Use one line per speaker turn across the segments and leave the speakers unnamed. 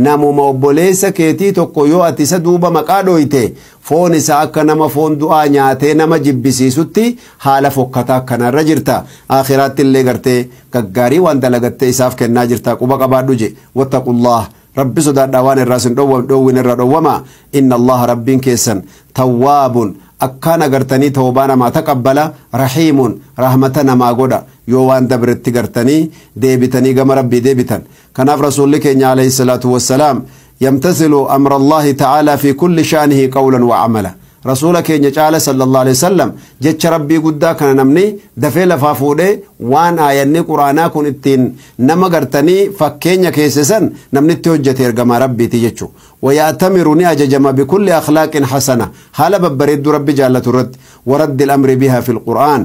namuma obboleessa keetii tokko yoo ati isa duuba maqaa dhoyte foon isaa akka nama foon du'aa nyaatee nama jibbisiisutti haala fokkataa kanarra jirta akhiraatti illee gartee gaggaarii waan dalagattee isaaf kennaa jirta quba qabaadhu je wattaqullah rabbi sodaadhaa waan irraa sin dhowwin irra dhowwama inna allaha rabbiin keessan tawwaabun akkaan agartanii tawbaa namaa taqabbala rahiimun rahmata namaa godha yoo waan dabretti gartanii deebitanii gama rabbii deebitan kanaaf rasuulli keenya alayhi salaatu wassalaam yamtasilu amra allahi ta'ala fi kulli shaanihi qawlan wa amala rasuula keenya caala sallallahu alaihi wasallam jecha rabbii guddaa kana namni dafee lafaa fuudhee waan aayanni quraanaa kun ittiin nama gartanii fakkeenya keessan namni itti hojjete ergama rabbiiti jechu ويأتمر أججم بكل أخلاق حسنة حال ببرد ربي جالة الرد ورد الأمر بها في القرآن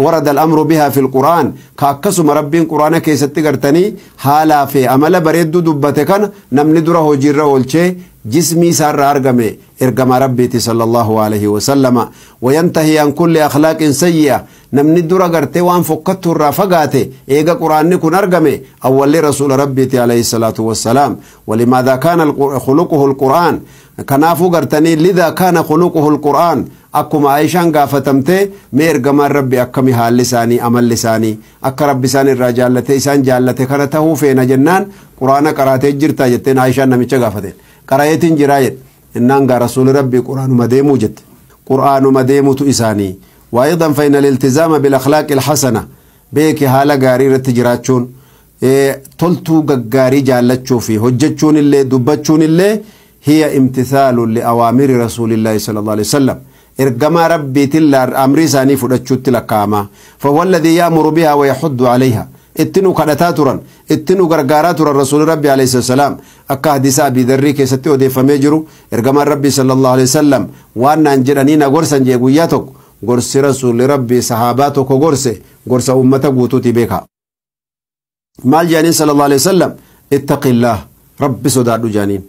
ورد الأمر بها في القرآن كاكسم ربي القرآن كي ستقرتني حالا في أمل برد دبتكن نمن دره جيره والشي جسمي سار إرقم ربي صلى الله عليه وسلم وينتهي عن كل أخلاق سيئة نمن دره قرتي وان فقدت الرافقاتي إيقا قرآن نكون أرقمي أول رسول ربي عليه الصلاة والسلام ولماذا كان خلقه القرآن كنافو قرتني لذا كان خلقه القرآن أكما عيشان قافتمتي ميرقم ربي أكمي حال لساني أمل لساني أكا ربي ساني الرجال لتي سان جالتي كانته فين جنان قرآن قراتي جرتا جتين عيشان نميچا قافتين قرأيتين جرايت إنان قا رسول ربي قرآن مديمو جت قرآن مديمو تئساني وأيضا فإن الالتزام بالأخلاق الحسنة بيك حالا قاريرة جراتشون تلتو قاري جالتشو في هجتشون اللي دبتشون اللي هي امتثال لأوامر رسول الله صلى الله عليه وسلم إرقما ربي تلار أمري ساني فدتشو تلقاما فهو الذي يأمر بها ويحد عليها اتنو قدتاترا اتنو غرغاراترا رسول ربي عليه السلام أكا حديثا بذري كيستي وديف ميجرو إرقما ربي صلى الله عليه وسلم وانا انجرانينا غرسا جيغوياتك غرس رسول ربي صحاباتك غرس أمتا قوتوتي بيكا مال جانين صلى الله عليه وسلم اتق الله ربي صداد جانين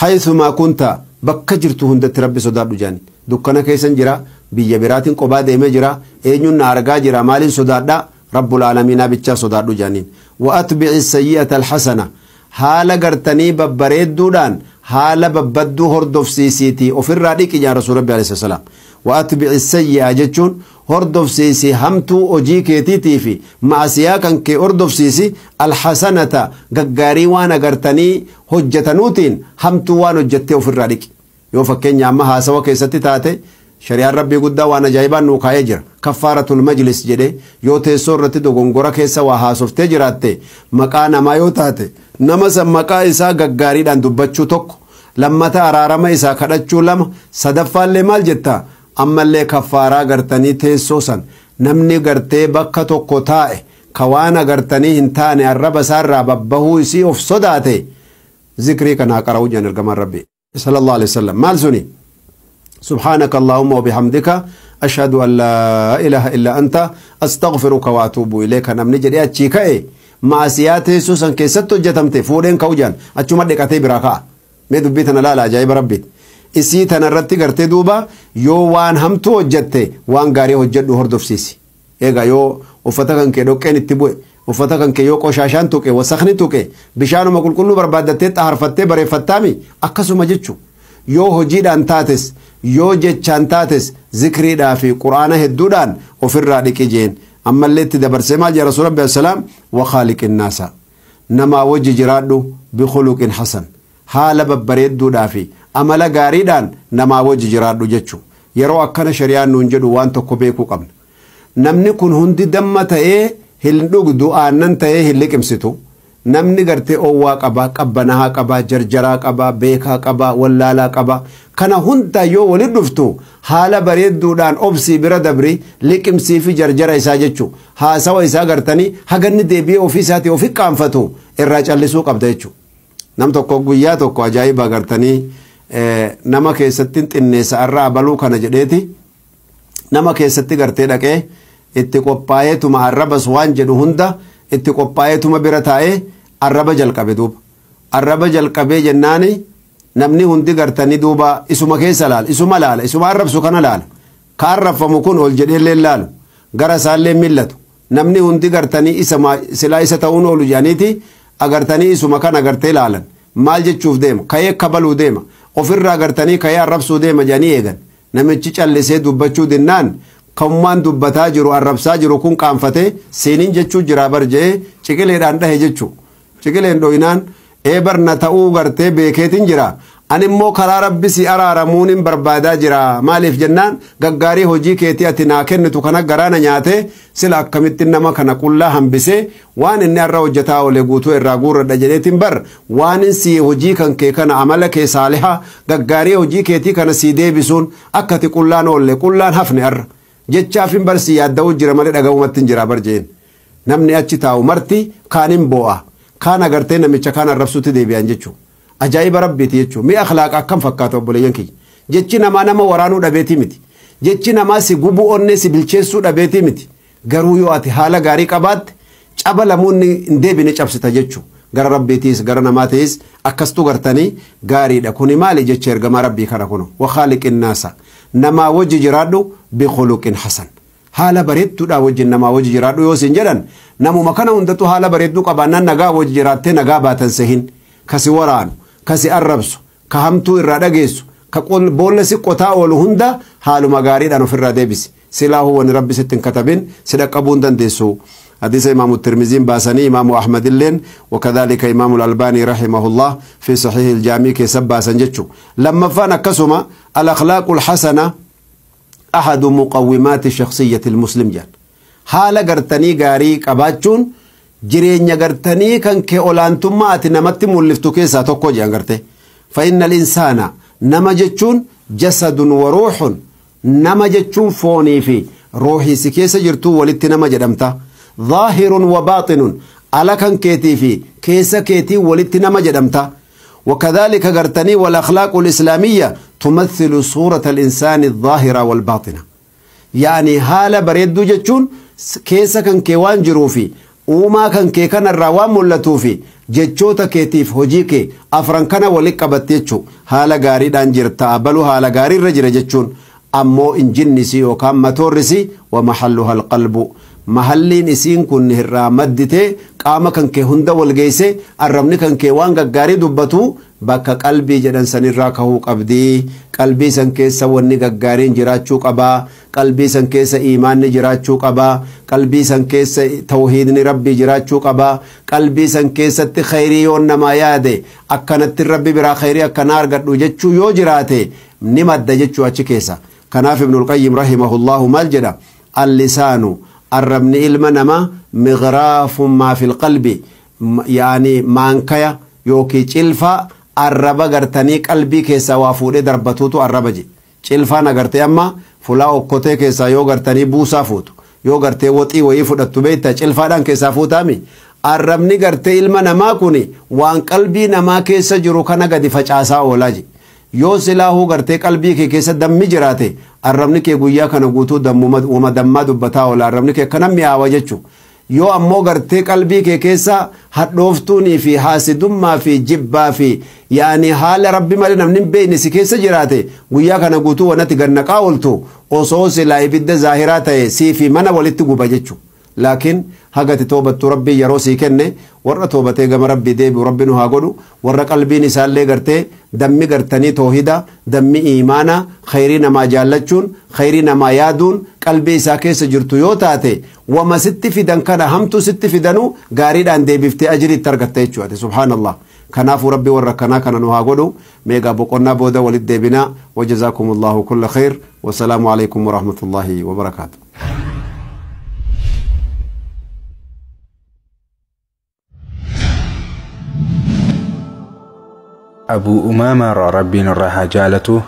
حيثما كنت بكجرت هندت ربي صداد جانين دكنا كيسن جرا بيجبرات قبا ديمه جرا اينون نارغا جرا مالين صداد رب العالمين بيچا صداد جانين واتبع السيئه الحسنه حال غرتني ببريد دودان حال ببدو هردف سيسيتي وفر راديك يا رسول ربي عليه السلام واتبع السيئه جچون هردف سيسي همتو اوجي كيتي في معصيه كان كي هردف سيسي الحسنه غغاري وانا غرتني حجتنوتين همتو وانا جتي وفر راديك يو فكين ياما هاسوا كيستي تاتي شريعه ربي غدا وانا جايبان نو كايجر كفاره المجلس جدي يو تيسورتي دوغونغورا كيسا وهاسوفتي جراتي مقانا ما يو تاتي نما سمقا إسا غغاري دان دبچو توك لما تارارما إسا كدچو لما صدفال مال جتا أما اللي كفارا غرتني تيسوسن نمني غرتي بكا توكو تائي كوانا غرتني هنتاني الرب سارا ببهو إسي أف صداتي ذكري كنا قرأو جانر قمر ربي صلى الله عليه وسلم مال سني سبحانك اللهم وبحمدك أشهد أن لا إله إلا أنت أستغفرك وأتوب إليك نمني جدي أتشيكا معصيات سوسن كيستو جتمتي فورين كوجان أتشوما ديكاتي براكا ميدو بيتنا لا جايب ربي إسي تنرتي غرتي دوبا يو وان همتو وجدتي وان غاري وجدو هردف سيسي إيغا يو وفتاكن كي دوكين اتبوي وفتاكن كي يو قوشاشان توكي وسخني توكي بشانو مقول كلو بربادتي تحرفتي بري فتامي أكسو مجدشو يو هجيد أنتاتس يو جيتشان تاتس ذكري دا في قرآن هدودان وفر رادك جين أما اللي تدبر سماج يا رسول الله السلام وخالق الناس نما وجه جرادو بخلق حسن حال ببريد دو دافي أملا غاريدان نما وجه جرادو جتشو يرو أكنا شريان ننجدو وانتو كبيكو قبل نمني كن هندي دمتا هلندوغ دو آنن تا هلكم ستو namni gartee owwaa qaba qabbanaha qaba jarjaraa qaba beekaa qaba wallaalaa qaba kana hunda yoo wali dhuftu haala bareedduudhaan obsii bira dabri liqimsii fi jarjara isaa jechu haasawa isaa gartanii haganni deebi'ee ofii isaatii ofi qaanfatu irraa callisuu qabda jechu nam tokko guyyaa tokko ajaa'iba gartanii nama keessatti xinneessa irraa baluu kana jedheeti nama keessatti gartee dhaqee itti qophaa'eetuma arrabas waan jedhu hunda itti qophaa'eetuma bira taa'ee arraba jalqabe duuba arraba jalqabee jennaani namni hundi gartanii duuba isuma keessa laala isuma arrabsu kana laala ka arrafamu kun ol jedheellee laalu gara isaallee millatu namni hundi gartanii silaa isa ta'uun oolu jedhaniiti agartanii isuma kana agartee laalan maal jechuuf deema kayee kabaluu deema ofirraa gartanii kayee arrabsuu deema jedhanii eegan namichi callisee dubbachuu dinnaan kammaan dubbataa jiru arrabsaa jiru kun qaanfatee seeniin jechuu jira barjee ciqileedhaan dhahe jechuu ciqileen dhoynaan eebarna ta'uu gartee beekeetiin jira ani immoo karaa rabbi si araaramuun hin barbaadaa jira maaliif jennaan gaggaarii hojii keetii ati naa kennitu kana garaana nyaate sila akkamitti nama kana qullaa hambisee waan inni irra hojjetaa oole guutuu irraa guurradha jedheetiin bar waan si hojii kan kee kana amala kee saaliha gaggaarii hojii keetii kana si deebisuun akkati qullaan oolle qullaan hafne irra jechaaf hin barsi yaadda'uu jira malee dhaga'umatti hin jira barjeen namni achi taa'u marti kaan hin boo'a kaan agartee namicha kaan arrabsuutti deebi'an jechuudha. ajaa'iba rabbiiti jechuun mi akhlaaqa akkam fakkaata obboleeyyan kiyya jechi nama waraanuu dhabeetii miti jechi namaa si gubuu onnee si bilcheessuu dhabeetii miti garuu yoo ati haala gaarii qabaatte caba lamuunni hin deebine cabsita jechuun gara rabbiitiis gara namaatiis akkastu gartanii gaariidha kuni maali jecha ergamaa rabbii kana kuno wakhaaliqin naasa namaa wajji jiraadhu bikhuluqin hasan haala bareedduudha wajjin namaa wajji jiraadhu yoo sin jedhan namuma kana hundatu haala bareedduu qabaannaan nagaa wajji jiraattee nagaa baatan sehin kasi waraanu kasi arrabsu ka hamtuu irraa dhageessu ka boolla si qotaa oolu hunda haaluma gaariidhaan ofirraa deebisi silaahu wani rabbi sittin katabin si dhaqqabuun dandeessu حديث إمام الترمذي باسني إمام أحمد اللين وكذلك إمام الألباني رحمه الله في صحيح الجامع كسب باسنجتشو لما فانا كسما الأخلاق الحسنة أحد مقومات شخصية المسلم جان حال قرتني غاري قباتشون jireenya gartanii kan kee olaantummaa ati namatti mul'iftu keessaa tokko jedhan garte فإن الإنسان nama jechuun jasadun wa ruuxun nama jechuun foonii fi ruuxii si keessa jirtuu walitti nama jedhamta ظاهر وباطن على كان كيتي في كيس كيتي ولت نما جدمتا وكذلك غرتني والأخلاق الإسلامية تمثل صورة الإنسان الظاهرة والباطنة يعني حال بريد جتشون كيس كان كيوان جروفي وما كان كيكان الروام ملتوفي جتشوتا كيتيف هجيكي أفران كان ولك بتيتشو حال غاري دانجرتا بلو حال غاري رجر جتشون أمو إنجنسي وكام متورسي ومحلها القلب محلين إسين كن هرا مدته قام كان كه هندا والجيسة الرمني كان كوان غاري دبتو بك قلبي جدًا سنرا كهو قبدي قلبي سنكيس سواني غارين جراتشو قبا قلبي سنكيس إيمان جراتشو قبا قلبي سنكيس توحيد ربي جراتشو قبا قلبي سنكيس خيري ونما ياده أكنت الربي برا خيري أكنار قد وجتشو يو جراته نمد جتشو أشكيسا كناف ابن القيم رحمه الله مالجدا اللسان الربن إلمنما مغراف ما في القلب يعني مانكيا يوكي چلفا الربا غرتني قلبي كيسا وافوده دربتوتو الربا جي چلفا نغرتي اما فلا اوكوتي كيسا يو غرتني بوسا فوتو يو غرتي وطي ويفودتو بيتا چلفا دان كيسا فوتامي الربني غرتي إلمنما كوني وان قلبي نما كيسا جرو كان غدي فچاسا اولاجي yoo silaahu gartee qalbii kee keessa dammi jiraate arrabni kee guyyaa kana guutuu dammuma dammaa dubbataa oola arrabni kee kana mi'aawa jechuudha yoo ammoo gartee qalbii kee keessa hadhooftuunii fi haasidummaa fi jibbaa fi yaani haala rabbi malee namni hin beekne si keessa jiraate guyyaa kana guutuu wanatti gannaqaa ooltu osoo silaa ibidda zaahiraa ta'e sii fi mana walitti guba jechuudha لكن هاجت توبة ربي يروسي كنّه ورّا توبته جم ربي ده بربي نهاجرو ورّا قلبي نسال لي قرته دمي قرتني توحيدا دمي إيمانا خيرنا ما جالتشون خيرنا ما يادون قلبي ساكي سجرتو يوتاته وما ست في دن كان همتو ست في دنو قاريد عن دي بفتي أجري ترقته شواتي سبحان الله كناف ربي ورّا كان نهاجرو ميجا بقولنا بودا ولد دبنا وجزاكم الله كل خير والسلام عليكم ورحمة الله وبركاته.
أبو أمامة ربي نرها جالته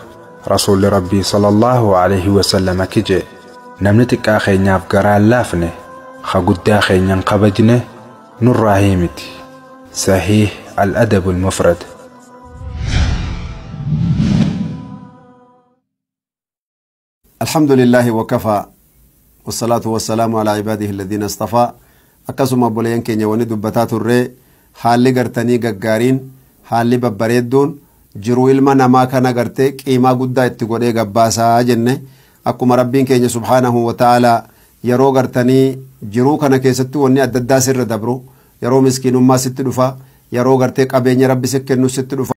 رسول ربي صلى الله عليه وسلم كجي نمنتك آخي ناف قرال لافنه خقود آخي ننقبجنه نراهيمتي صحيح الأدب المفرد.
الحمد لله وكفى والصلاة والسلام على عباده الذين اصطفى أكسم أبو لين كينيا وندبتات الرئي حالي قرتني ققارين haalli babbareedduun jiruu ilma namaa kana gartee qiimaa guddaa itti godhee gabbaasaa jenne akkuma rabbiin keenya subhaanahu wa ta'ala yeroo gartanii jiruu kana keessatti wanni adda addaa sirra dabru yeroo miskiinummaa sitti dhufa yeroo gartee qabeenya rabbi si kennu sitti dhufa